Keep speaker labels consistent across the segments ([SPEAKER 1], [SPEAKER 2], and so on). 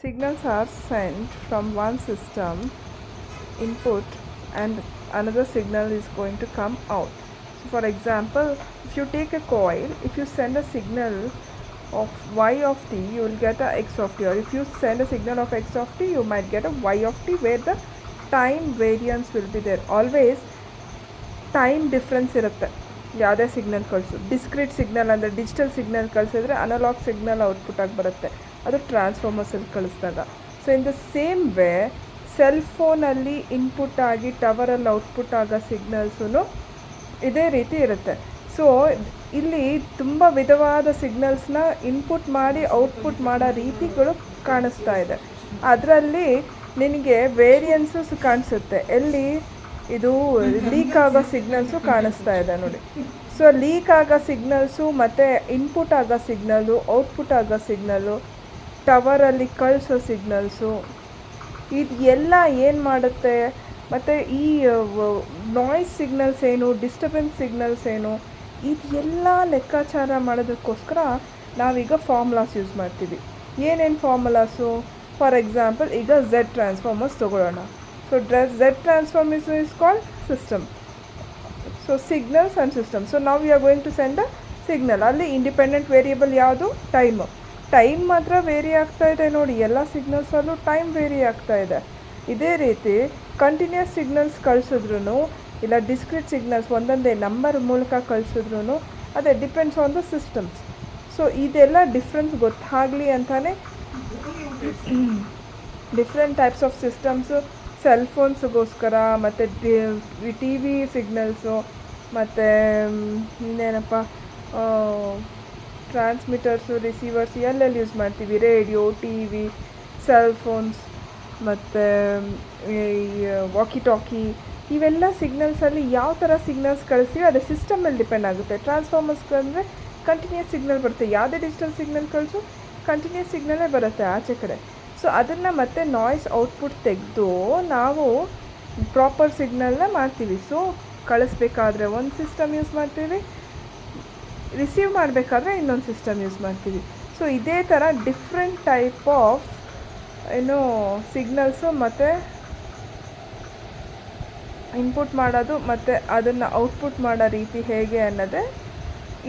[SPEAKER 1] Signals are sent from one system input and another signal is going to come out. So for example, if you take a coil, if you send a signal of y of t, you will get a x of t, or if you send a signal of x of t, you might get a y of t, where the time variance will be there. Always time difference ಇರುತ್ತೆ ಯಾವುದೇ signal ಕಳಿಸು. Discrete signal ಅಂದರೆ digital signal ಕಳಿಸಿದ್ರೆ analogue signal output ಆಗಿ ಬರುತ್ತೆ, ಅದು ಟ್ರಾನ್ಸ್ಫಾರ್ಮರ್ಸಲ್ಲಿ ಕಳಿಸಿದಾಗ. So in the same way cell ಫೋನಲ್ಲಿ ಇನ್ಪುಟ್ ಆಗಿ ಟವರಲ್ಲಿ ಔಟ್ಪುಟ್ ಆಗೋ ಸಿಗ್ನಲ್ಸೂ ಇದೇ ರೀತಿ ಇರುತ್ತೆ. ಸೊ ಇಲ್ಲಿ ತುಂಬ ವಿಧವಾದ ಸಿಗ್ನಲ್ಸ್ನ ಇನ್ಪುಟ್ ಮಾಡಿ ಔಟ್ಪುಟ್ ಮಾಡೋ ರೀತಿಗಳು ಕಾಣಿಸ್ತಾ ಇದೆ. ಅದರಲ್ಲಿ ನಿನಗೆ ವೇರಿಯನ್ಸಸ್ ಕಾಣಿಸುತ್ತೆ. ಎಲ್ಲಿ ಇದು ಲೀಕ್ ಆಗೋ ಸಿಗ್ನಲ್ಸು ಕಾಣಿಸ್ತಾ ಇದೆ ನೋಡಿ. ಸೊ ಲೀಕ್ ಆಗೋ ಸಿಗ್ನಲ್ಸು ಮತ್ತು ಇನ್ಪುಟ್ ಆಗೋ ಸಿಗ್ನಲ್ಲು, ಔಟ್ಪುಟ್ ಆಗೋ ಸಿಗ್ನಲ್ಲು, ಟವರಲ್ಲಿ ಕಳಿಸೋ ಸಿಗ್ನಲ್ಸು, ಇದು ಎಲ್ಲ ಏನು ಮಾಡುತ್ತೆ, ಮತ್ತು ಈ ನಾಯ್ಸ್ ಸಿಗ್ನಲ್ಸ್ ಏನು, ಡಿಸ್ಟರ್ಬೆನ್ಸ್ ಸಿಗ್ನಲ್ಸ್ ಏನು, ಇದೆಲ್ಲ ಲೆಕ್ಕಾಚಾರ ಮಾಡೋದಕ್ಕೋಸ್ಕರ ನಾವೀಗ ಫಾರ್ಮುಲಾಸ್ ಯೂಸ್ ಮಾಡ್ತೀವಿ. ಏನೇನು ಫಾರ್ಮುಲಾಸು? ಫಾರ್ ಎಕ್ಸಾಂಪಲ್ ಈಗ ಝೆಡ್ ಟ್ರಾನ್ಸ್ಫಾರ್ಮರ್ಸ್ ತೊಗೊಳ್ಳೋಣ. So Z transformation is called system. So signals and system. So now we are going to send a signal. ಅಲ್ಲಿ ಇಂಡಿಪೆಂಡೆಂಟ್ ವೇರಿಯಬಲ್ ಯಾವುದು? ಟೈಮು. ಟೈಮ್ ಮಾತ್ರ ವೇರಿ ಆಗ್ತಾ ಇದೆ ನೋಡಿ, ಎಲ್ಲ ಸಿಗ್ನಲ್ಸಲ್ಲೂ ಟೈಮ್ ವೇರಿ ಆಗ್ತಾ ಇದೆ. ಇದೇ ರೀತಿ ಕಂಟಿನ್ಯೂಸ್ ಸಿಗ್ನಲ್ಸ್ ಕಳಿಸಿದ್ರು ಇಲ್ಲ ಡಿಸ್ಕ್ರೀಟ್ ಸಿಗ್ನಲ್ಸ್ ಒಂದೊಂದೇ ನಂಬರ್ ಮೂಲಕ ಕಳಿಸಿದ್ರು ಅದೇ depends on the systems. So ಇದೆಲ್ಲ ಡಿಫ್ರೆನ್ಸ್ ಗೊತ್ತಾಗಲಿ ಅಂತಾನೆ different types of systems, cell ಫೋನ್ಸ್ಗೋಸ್ಕರ, ಮತ್ತು ಟಿ ವಿ ಸಿಗ್ನಲ್ಸು, ಮತ್ತು ಇನ್ನೇನಪ್ಪ ಟ್ರಾನ್ಸ್ಮಿಟರ್ಸು, ರಿಸೀವರ್ಸ್ ಎಲ್ಲೆಲ್ಲಿ ಯೂಸ್ ಮಾಡ್ತೀವಿ, radio, T V, cell phones, ಮತ್ತು ವಾಕಿ ಟಾಕಿ, ಇವೆಲ್ಲ ಸಿಗ್ನಲ್ಸಲ್ಲಿ ಯಾವ ಥರ ಸಿಗ್ನಲ್ಸ್ ಕಳಿಸ್ತೀವಿ ಅದು ಸಿಸ್ಟಮ್ ಮೇಲೆ ಡಿಪೆಂಡ್ ಆಗುತ್ತೆ. ಟ್ರಾನ್ಸ್ಫಾರ್ಮರ್ಸ್ಗಳಂದರೆ ಕಂಟಿನ್ಯೂಸ್ ಸಿಗ್ನಲ್ ಬರುತ್ತೆ, ಯಾವುದೇ ಡಿಜಿಟಲ್ ಸಿಗ್ನಲ್ ಕಳಿಸು ಕಂಟಿನ್ಯೂಸ್ ಸಿಗ್ನಲೇ ಬರುತ್ತೆ ಆಚೆ ಕಡೆ. ಸೊ ಅದನ್ನು ಮತ್ತೆ ನಾಯ್ಸ್ ಔಟ್ಪುಟ್ ತೆಗೆದು ನಾವು ಪ್ರಾಪರ್ ಸಿಗ್ನಲ್ನ ಮಾಡ್ತೀವಿ. ಸೊ ಕಳಿಸ್ಬೇಕಾದ್ರೆ ಒಂದು ಸಿಸ್ಟಮ್ ಯೂಸ್ ಮಾಡ್ತೀವಿ, ರಿಸೀವ್ ಮಾಡಬೇಕಾದ್ರೆ ಇನ್ನೊಂದು ಸಿಸ್ಟಮ್ ಯೂಸ್ ಮಾಡ್ತೀವಿ. ಸೊ ಇದೇ ಥರ ಡಿಫ್ರೆಂಟ್ ಟೈಪ್ ಆಫ್ ಸಿಗ್ನಲ್ಸು ಮತ್ತು ಇನ್ಪುಟ್ ಮಾಡೋದು ಮತ್ತು ಅದನ್ನು ಔಟ್ಪುಟ್ ಮಾಡೋ ರೀತಿ ಹೇಗೆ ಅನ್ನೋದೇ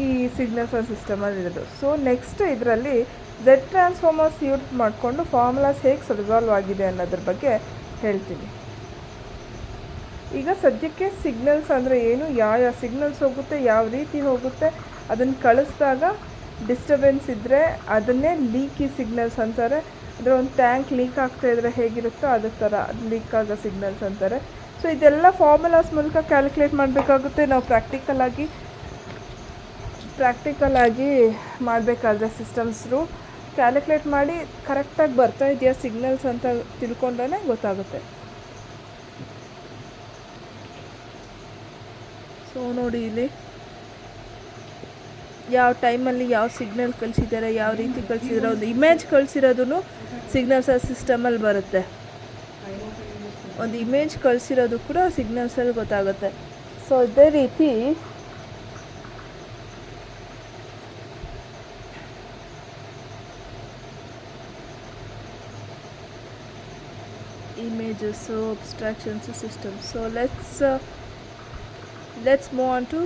[SPEAKER 1] ಈ ಸಿಗ್ನಲ್ಸ್ ಸಿಸ್ಟಮಲ್ಲಿ ಇರೋದು. ಸೊ ನೆಕ್ಸ್ಟ್ ಇದರಲ್ಲಿ ಝೆಡ್ ಟ್ರಾನ್ಸ್ಫಾರ್ಮರ್ಸ್ ಯೂಸ್ ಮಾಡಿಕೊಂಡು ಫಾರ್ಮುಲಾಸ್ ಹೇಗೆ ರಿಸಾಲ್ವ್ ಆಗಿದೆ ಅನ್ನೋದ್ರ ಬಗ್ಗೆ ಹೇಳ್ತೀನಿ. ಈಗ ಸದ್ಯಕ್ಕೆ ಸಿಗ್ನಲ್ಸ್ ಅಂದರೆ ಏನು, ಯಾವ ಸಿಗ್ನಲ್ಸ್ ಹೋಗುತ್ತೆ, ಯಾವ ರೀತಿ ಹೋಗುತ್ತೆ, ಅದನ್ನು ಕಳಿಸಿದಾಗ ಡಿಸ್ಟರ್ಬೆನ್ಸ್ ಇದ್ದರೆ ಅದನ್ನೇ ಲೀಕಿ ಸಿಗ್ನಲ್ಸ್ ಅಂತಾರೆ. ಅಂದರೆ ಒಂದು ಟ್ಯಾಂಕ್ ಲೀಕ್ ಆಗ್ತಾಯಿದ್ರೆ ಹೇಗಿರುತ್ತೋ ಅದೇ ಥರ ಅದು ಲೀಕ್ ಆಗೋ ಸಿಗ್ನಲ್ಸ್ ಅಂತಾರೆ. ಸೊ ಇದೆಲ್ಲ ಫಾರ್ಮುಲಾಸ್ ಮೂಲಕ ಕ್ಯಾಲ್ಕುಲೇಟ್ ಮಾಡಬೇಕಾಗುತ್ತೆ. ನಾವು ಪ್ರಾಕ್ಟಿಕಲ್ ಆಗಿ ಮಾಡಬೇಕಾದ್ರೆ ಸಿಸ್ಟಮ್ಸ್ರು ಕ್ಯಾಲ್ಕುಲೇಟ್ ಮಾಡಿ ಕರೆಕ್ಟಾಗಿ ಬರ್ತಾ ಇದೆಯಾ ಸಿಗ್ನಲ್ಸ್ ಅಂತ ತಿಳ್ಕೊಂಡ್ರೆ ಗೊತ್ತಾಗುತ್ತೆ. ಸೊ ನೋಡಿ ಇಲ್ಲಿ ಯಾವ ಟೈಮಲ್ಲಿ ಯಾವ ಸಿಗ್ನಲ್ ಕಳಿಸಿದ್ದಾರೆ, ಯಾವ ರೀತಿ ಕಳಿಸಿದ್ದಾರೆ, ಒಂದು ಇಮೇಜ್ ಕಳಿಸಿರೋದು ಸಿಗ್ನಲ್ಸ್ ಸಿಸ್ಟಮಲ್ಲಿ ಬರುತ್ತೆ, ಒಂದು ಇಮೇಜ್ ಕಳಿಸಿರೋದು ಕೂಡ ಸಿಗ್ನಲ್ಸಲ್ಲಿ ಗೊತ್ತಾಗುತ್ತೆ. ಸೊ ಇದೇ ರೀತಿ images, so abstractions, systems. So let's move on to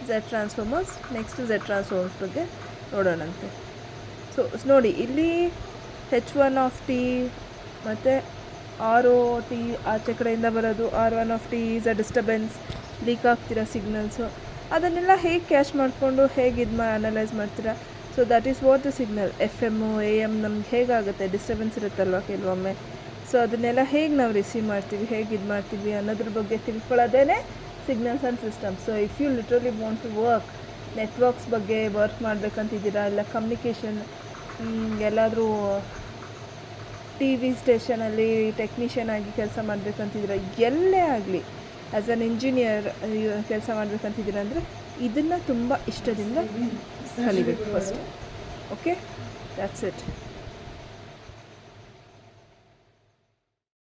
[SPEAKER 1] Z transformers. Next Z transformers ಬಗ್ಗೆ ನೋಡೋಣಂತೆ. ಸೊ ನೋಡಿ ಇಲ್ಲಿ H1 of t ಮತ್ತು ROT ಆಚೆ ಕಡೆಯಿಂದ ಬರೋದು, R1 of t is a disturbance, leak ಆಗ್ತಿರೋ ಸಿಗ್ನಲ್ಸು, ಅದನ್ನೆಲ್ಲ ಹೇಗೆ ಕ್ಯಾಚ್ ಮಾಡಿಕೊಂಡು ಹೇಗೆ ಅನಲೈಸ್ ಮಾಡ್ತೀರಾ. So that is what the signal. FM AM ನಮ್ಗೆ ಹೇಗಾಗುತ್ತೆ, ಡಿಸ್ಟರ್ಬೆನ್ಸ್ ಇರುತ್ತಲ್ವ ಕೆಲವೊಮ್ಮೆ. ಸೊ ಅದನ್ನೆಲ್ಲ ಹೇಗೆ ನಾವು ರಿಸೀವ್ ಮಾಡ್ತೀವಿ, ಹೇಗೆ ಮಾಡ್ತೀವಿ ಅನ್ನೋದ್ರ ಬಗ್ಗೆ ತಿಳ್ಕೊಳ್ಳೋದೇ signals and systems. So if you literally want to work networks ಬಗ್ಗೆ ವರ್ಕ್ ಮಾಡಬೇಕಂತಿದ್ದೀರಾ, ಇಲ್ಲ ಕಮ್ಯುನಿಕೇಷನ್ ಎಲ್ಲಾದರೂ ಟಿ ವಿ ಸ್ಟೇಷನಲ್ಲಿ ಟೆಕ್ನಿಷಿಯನ್ ಆಗಿ ಕೆಲಸ ಮಾಡಬೇಕಂತಿದ್ದೀರಾ, ಎಲ್ಲೇ ಆಗಲಿ ಆ್ಯಸ್ ಅನ್ ಇಂಜಿನಿಯರ್ ಕೆಲಸ ಮಾಡಬೇಕಂತಿದ್ದೀರಾ ಅಂದರೆ ಇದನ್ನು ತುಂಬ ಇಷ್ಟದಿಂದ ಕಲಿಬೇಕು ಫಸ್ಟ್. Okay, that's it.